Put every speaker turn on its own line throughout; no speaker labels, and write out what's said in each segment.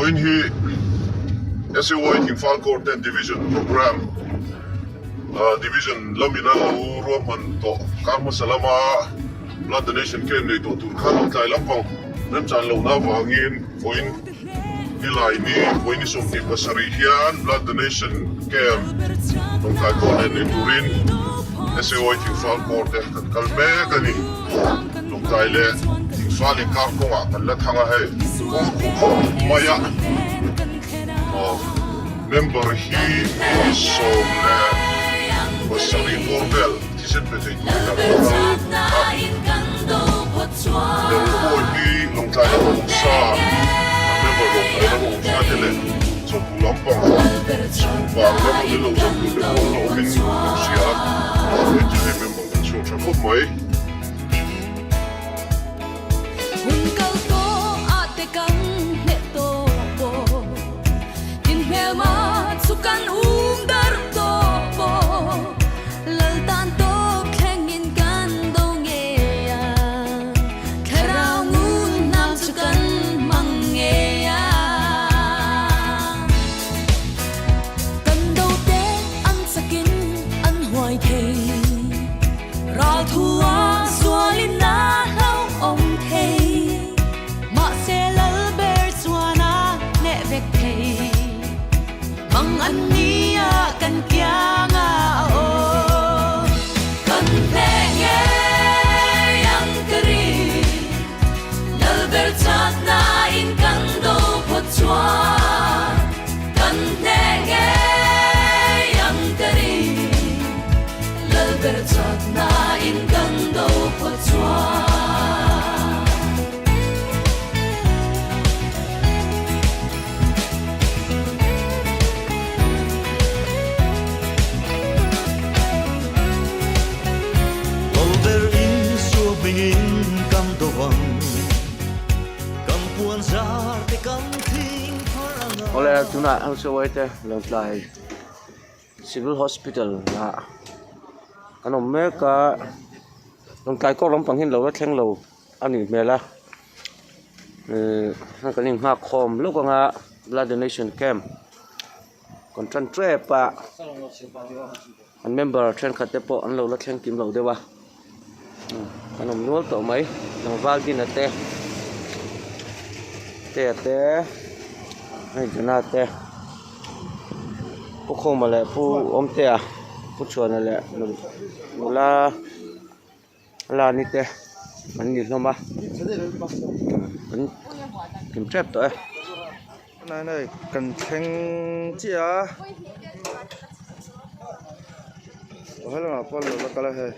Voin hi SAY King Falcourt Division Program Division Lamina Ruaman to Karma Salama Blood Donation Camp ni to Turkhan Tlai Lampang Nam Chan Lo Na Wangin Voin Nilai ni Voin ni Sumti Pasarihian Blood Donation Camp Nung Kai Konen ni Turin SAY King Falcourt Kan Kalme Kani Nung Kai Le King Fali Karkonga Kan Lathanga Hai Kong Maya Member he so Basari Bordel Tiset Pete he long time long sa member long time long sa tele so lampang bang na mo sa lo min siya ito member kan so sa mo
Sukan dar to po laltan to khengin kan donge ya karaungun nam sukan mange ya kan do te an sakin an hoi thei ra thua sualin na hau om thei ma se lal ber suana ne vek thei Mang ania kan kianga o kan penge yang keri nalber chat na in kan do pochwa kan penge yang keri nalber chat na in kan do pochwa
Oleh tuna also waiter long lai civil hospital na ano meka long kai ko long panghin lo la thleng lo ani mela na kaning ha khom lo ka nga blood donation camp kon tran tre pa an member tren khat te po an lo la thleng kim lo dewa kanom nuol to mai long wal din ate te hay chana te pu khom ma le pu om te a pu chuan le la la ni te man ni hloma kan kim trap to
này này cần thanh chia hay là bao lâu là cái này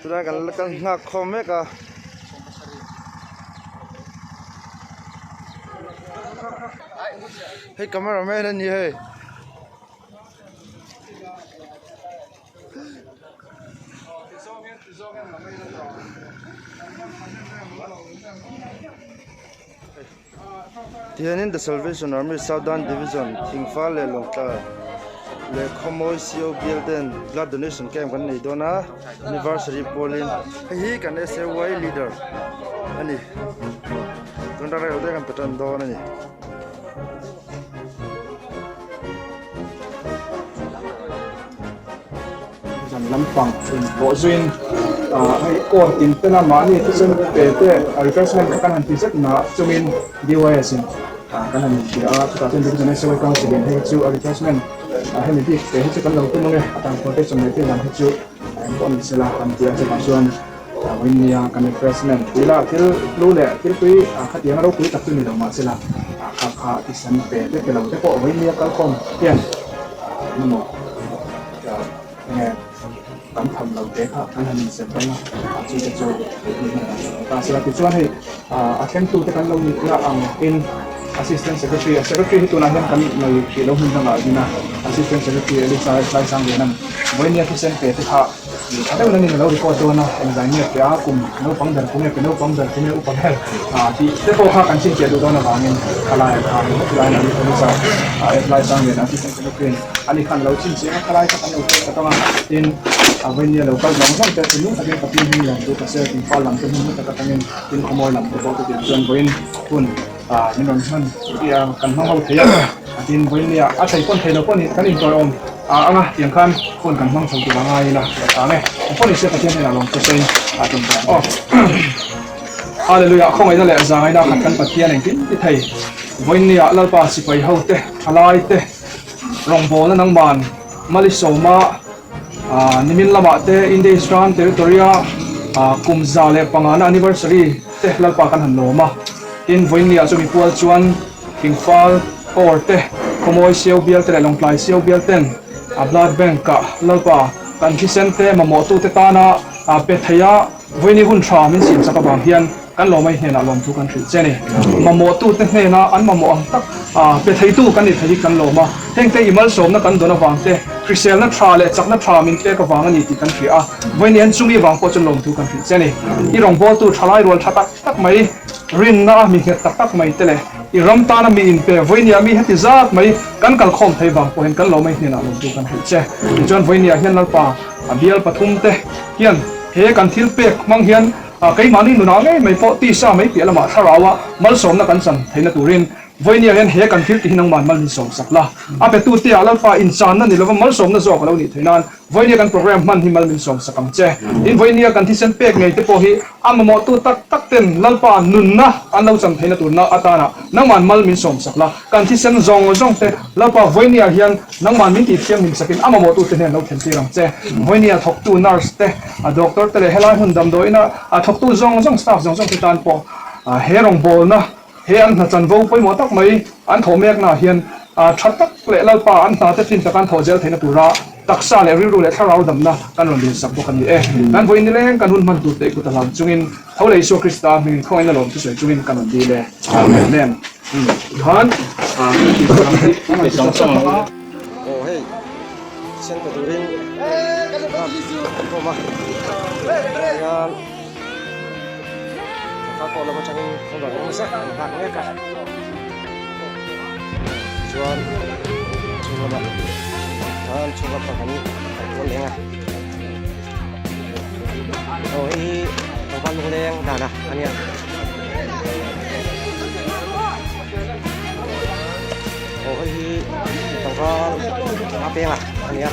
chúng ta cần ngạc không mấy cả hey cameraman anh như Tianin the Salvation Army Southern Division Thingfa le longta le khomoi sio builden blood donation camp kan nei dona anniversary polin hi kan SAY leader ani tunda ra ode kan petan do ani
Lampang bộ duyên hay ổn tin tên là mani thì xem về refreshment kan han tiset na chumin DYS kan han chỉ ở chúng ta trên division này sẽ có sự kiện hay chu refreshment hay mình đi về hết kan đầu tiên nghe tang protection này thì làm hết chu còn sẽ là làm gì sẽ bảo xuân when ya kan refreshment thì là thiếu lưu lệ thiếu quý khách tiếng đâu quý tập trung nhiều mà sẽ là khá thì xem về cái đầu cái bộ when ya không tiền nhưng mà nghe cảm thầm đầu tế khác anh hình sẽ phải chỉ cho tôi ta sẽ là cái chuyện này attempt to cái lâu là in assistant secretary itu nanya kan noi kilo hin na na assistant secretary ali sai sang dia nan boy ni aku sen pe ha ada nang ni lo record to na engineer ya kum no pang dan punya upang hel di te ha kan sin che do na bangin kalai kalai na ni sa apply sang dia assistant secretary ali kan lo chin che kalai ka kan ka ta in วันนี้เราก็ลองสั่งแต่สิ่งนู้นแต่เป็นกับที่นี่เราดูกระแสถึงฟ้าหลังเป็นนู้นแต่ก็ตั้งเงินเป็นขโมยหลังตัวตัวเดียวจนวันคุณนี่เราท่านที่กันห้องเราเทียบที่วันนี้ใช้คนเทเราคนนี้กันอีกตัวองอ่ะเตรียมขั้นคนกันห้องสองตัวง่ายนะไงคนนี้เชื่อประเทศนี้เราลองจะเป็นจนอ๋อฮาเลลูยาข้องไอ้นั่นแหละจะให้ได้ขัดกันประเทศไหนที่ไทยวันนี้เราป่าสิไปเฮาเตะอะไรเตะรองโบนั่นนังบานมาลิโซมานิมิลลาบะเตอินเดียสตรานเทริทอรียกุมซาเลปังอานิเวอร์ซารีเตเราป่ากันหันโนมาอินวันนี้จะมีพวกชวนคิงฟาลโอร์เตขโมยเซียวเบียลเตลงไกลเซียวเบียลเตนบลาดแบงกะเราป่ากันที่เซนเตมาโมตุเตตานาเปทยาวันนี้หุ่นชามินสินสักบางเฮียนกันเราไม่เห็นลมทุกันถึงเจนี่มาโมตุเตเนนะอันมาโมตักเปทยตู้กันนี่ทยิกันโลมาเฮงเตอิมัลสมนักกันโดนวางเตคริสเตียนนักทราเลจักนักทรามินเตก็วางนี่ติกันถึงวันนี้จุงี้วางก็จนลมทุกันถึงเจนี่อีรองโบตุทลายรวนทักตักไม่รินนะมีเหตุตักไม่เตเลยอีรำตานะมีอินเปวันนี้มีเหตุจักไม่กันกัลคอมไทยบางพอเห็นกันเราไม่เห็นลมทุกันถึงเจจนวันนี้เห็นนักป่าเบียลปฐุมเตเฮียนเฮกันทิลเปกมังเฮียนcái mà đi nó ngay mấy phố tì sa mấy bịa là mà thà rawa mal som na kan san thấy na turin voi ni hen he kan fil ti hinang man mal ni som sak la a pe tu ti ala fa insan na ni lo mal som na zo ka lo ni thainan voi ni kan program man hi mal min som sakam che in voi ni kan thi sen pek nei te po hi am mo tu tak tak ten lal pa nun na an lo sam thaina tur na atana nang man mal min som sak la kan thi sen zong te lal pa voi ni hian nang man min ti thiam min sakin am mo tu te hen lo khen ti rang che voi ni thok tu nurse te a doctor te le helai hun dam doina a thok tu zong staff zong te tan po he rong bol na he an na chan vo poi mo tak mai an tho mek na hian that tak le lal pa an ta te tin ta kan tho jel theina tura taksa le ri ru le tharau dam na kan ron din sak bo kan ni nan voi ni leng kan hun man tu te ku ta lam chungin tho le so krista mi khoi na lom tu se chungin kan ron di le amen han ti song song
oh hey sen ka turin ko ma yan ka ko la ma changin ko ba ni sa ka ne ka chuan chuan ba han chuan pa kan ko lenga oh hi ko ban lu leng da na ania oh hi tong ko ma pe la ania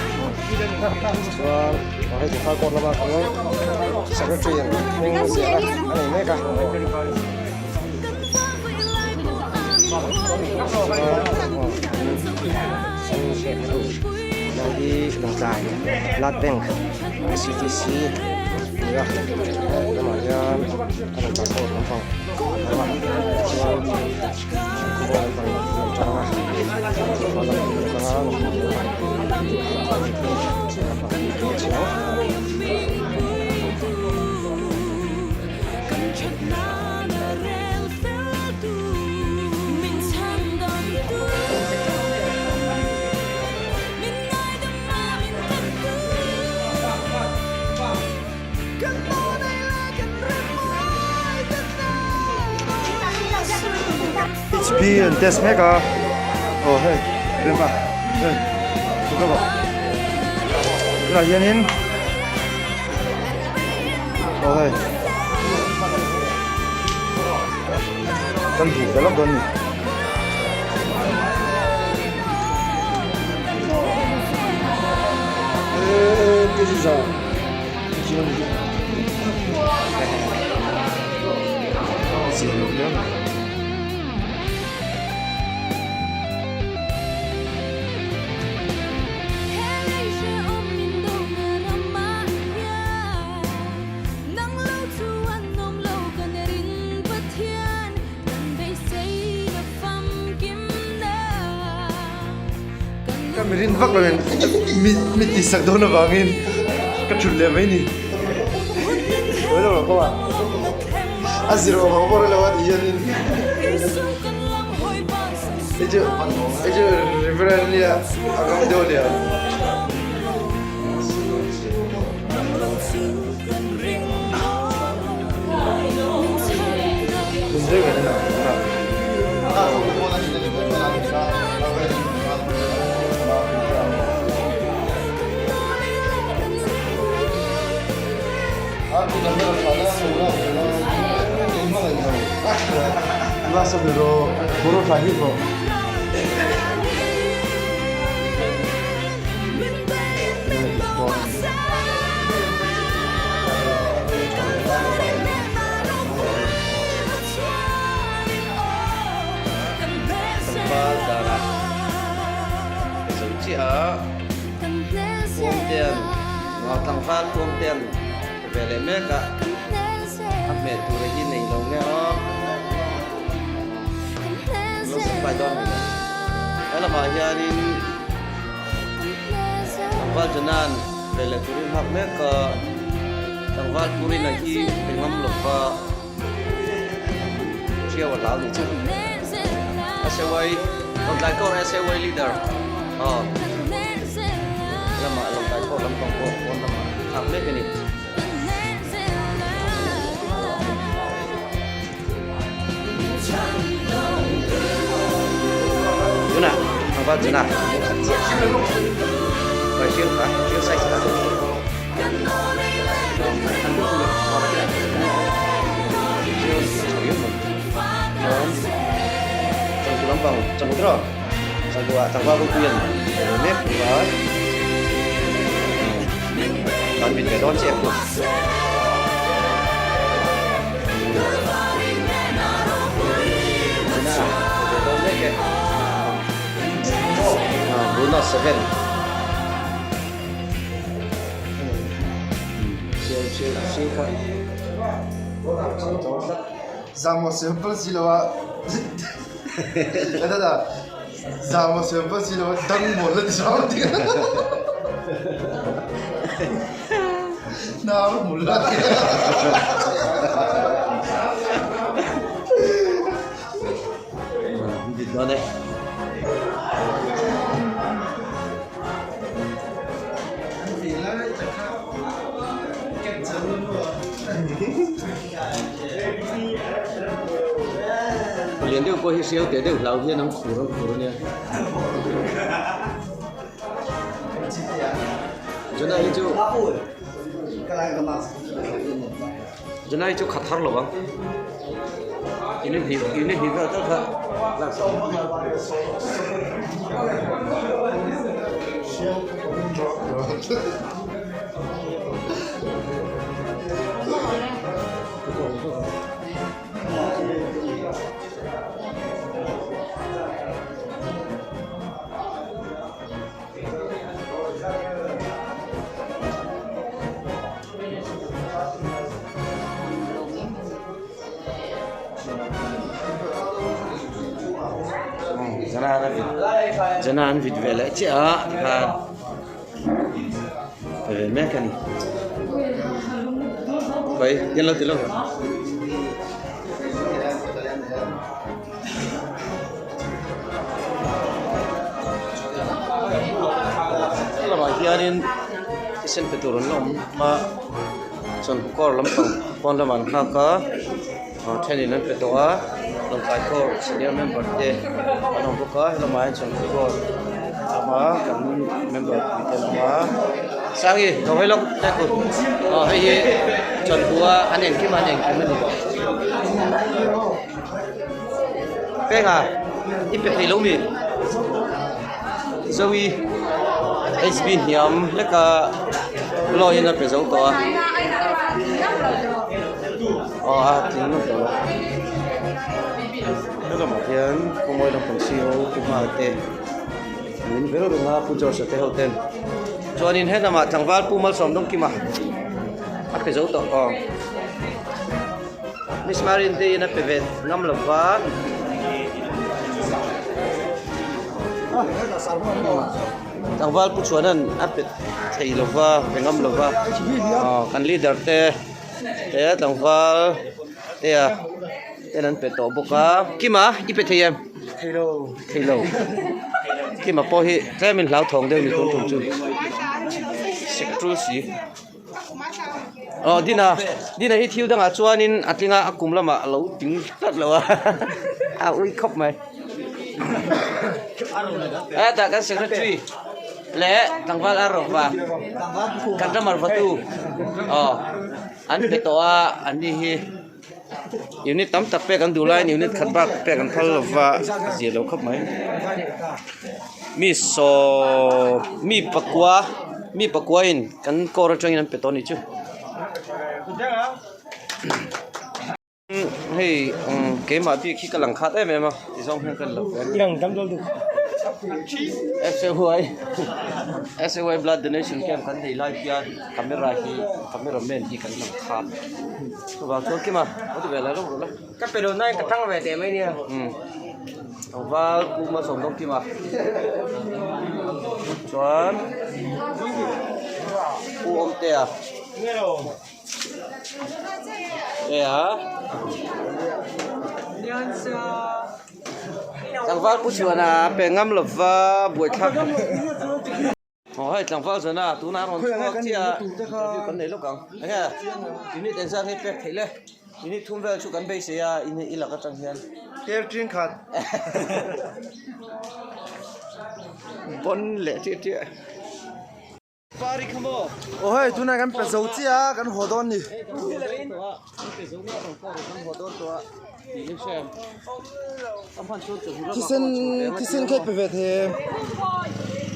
chuan oh hi ka ko la ba ko secretary ning sia ani me ka Lagi Langkai, Blood Bank, CTC, ya, kemudian ada pasal tentang HP and test mega oh hey berapa hey berapa lah yanin oh hey kan di dalam don ni this is a Mirin vak lo mi tisak do na bangin ka chulle mai ni wala ko ba aziro ba ko la wat yanin ejo reverend ya agam do dia Bunda kan na Là sao được rồi, bố nó phải hết rồi.
Và giờ là sự chỉ ở phương tiện ngõ thằng phát phương tiện về lấy mẹ cả áp mẹ tụi cái gì này lâu nghe ó lúc bài đón này đó là bài gia đình thằng phát cho nên về lấy tụi học mẹ cả thằng phát tụi này khi mình ngắm lục và chia vào lão thì chứ SAY lòng đại cô SAY leader lama lòng đại cô lắm còn cô lama học biết cái này chú nào thằng con chú nào phải chiếu phải chiếu say phải chiếu chủ yếu mình trong lắm vòng trong cái đó trong cái thằng con quyền biết và bạn mình phải đón trẻ của Bruno Seven siêu khác
Zamo simple silawa. Ada dah. Zamo simple silawa dang bola di sana dia. Nah, mula.
Di mana? Liền đều có siêu để đều lao thiên nắng khổ nha. Chỗ này chỗ khát thắt rồi ini hidup itu tak langsung. Jangan vid vela cia ha về mẹ cái này vậy nhân lâu từ lâu là bài kia nên sen petrol lắm mà son có lắm còn là mình ha có training nên petrol lòng cái cô senior member de anh không có là mai son cô mà cần member thì mà sang gì đâu hay lắm đây cô hay gì chuẩn của anh em kia mình cái à ít bị thấy lâu mi Zoe has been hiểm lấy cả lo yên là phải giấu to tiếng nó đó nó là một tiếng không ai đồng phòng siêu cũng mà tên mình biết được mà phụ trợ sẽ theo tên cho nên hết là mà thằng Val Pumal sống đông kim mà phải giấu to Miss Marin thì nó phải về ngâm lộc vá thằng Val phụ chuẩn nên áp thầy lộc vá phải ngâm lộc vá can leader te thằng Val te nên phải tổ bốc á kim mà ít phải thầy em thầy lâu kim mà po hi thế mình lão thòng đây mình cũng trồng chung secretary đi này thiếu đang ở chỗ nên atinga akum lama lâu tiếng rất lâu ui khóc mày tak kan secretary le thằng Val Arrow và kan ramar batu an pe to a an ni hi unit tam tak pe kan du lai unit khat bak pe kan phal wa ji lo khap mai mi pakwa in kan ko ra chang in pe to ni chu hey ke ma ti khi ka lang khat em em ti song kan lo
yang kam dol du
SAY blood donation camp kan dei live ya cameraman hi kan lang khat so ba to ki ma o ti ve la lo la
ka pe do nai ka tang ve te mai ni
và cũng mà sống đông kim à chuẩn u ông tè à tè hả thằng vác cũng chừa nà bè ngâm lập và buổi khác hỏi thằng vác giờ nà tú nào còn có chia con này lúc càng đấy à ini tiền sang hết bè thấy lên ini thun về chú cắn bê xe à ini là cái trang hiền
ter trin khat
bon lệ chị Pari kamo.
oh hey tu na kan pe zo chi a kan hodon ni kisen khet pe ve the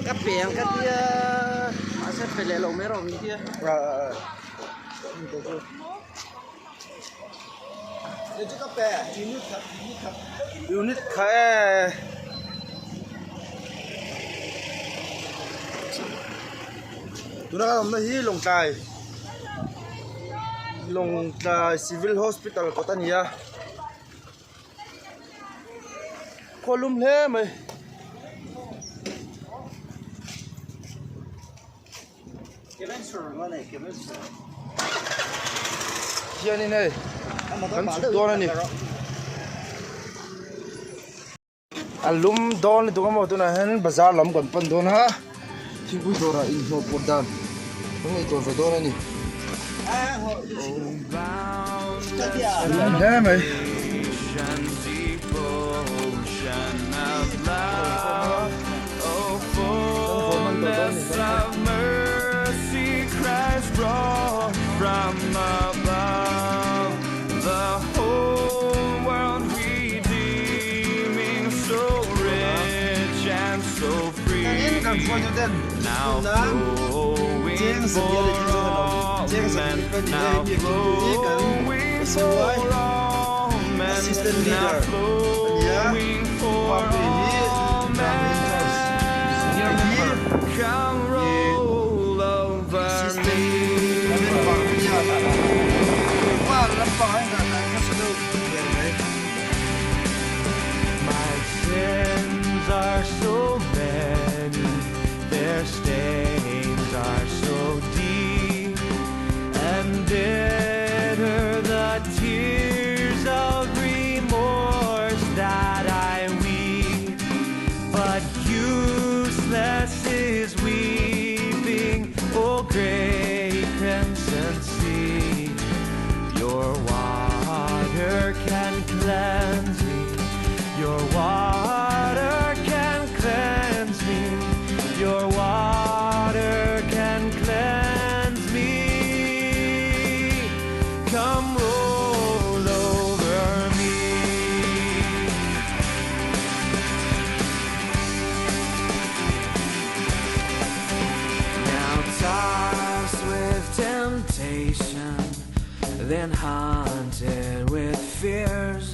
Các biển các tia sẽ phải lệ lồng mấy rồi mình kia.
unit khae tuna ka namna hi long tai civil hospital kotania kolum he mai hian ni nei kan chu don ani alum don tu mo tu na hen bazar lam kon pan don ha thingpui dora in ho pordan ngai to ve don ani he mai
from above, the whole world redeeming, so rich and so free. Now flowing for all men, now flowing for all men, now flowing for all men. Come roll over me. My sins are so many, their stains are so deep, and bitter the tears of remorse that I weep. But useless is weeping, oh great crimson sea. Your water can cleanse me. Your water can cleanse me. Your water can cleanse me. Come roll over me. Now tossed with temptation, then haunted with fears,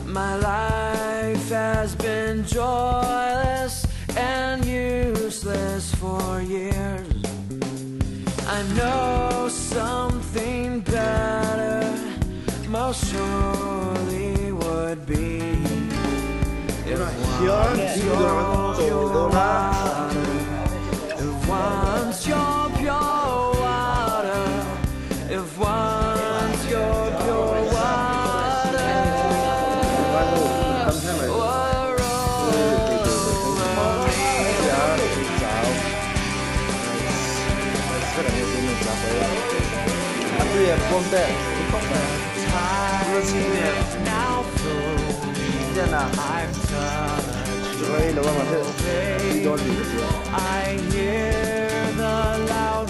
my life has been joyless and useless for years. I know something better most surely would be if once your pure water, if once your pure water, if once your pure water were over now I've touched. I hear the loud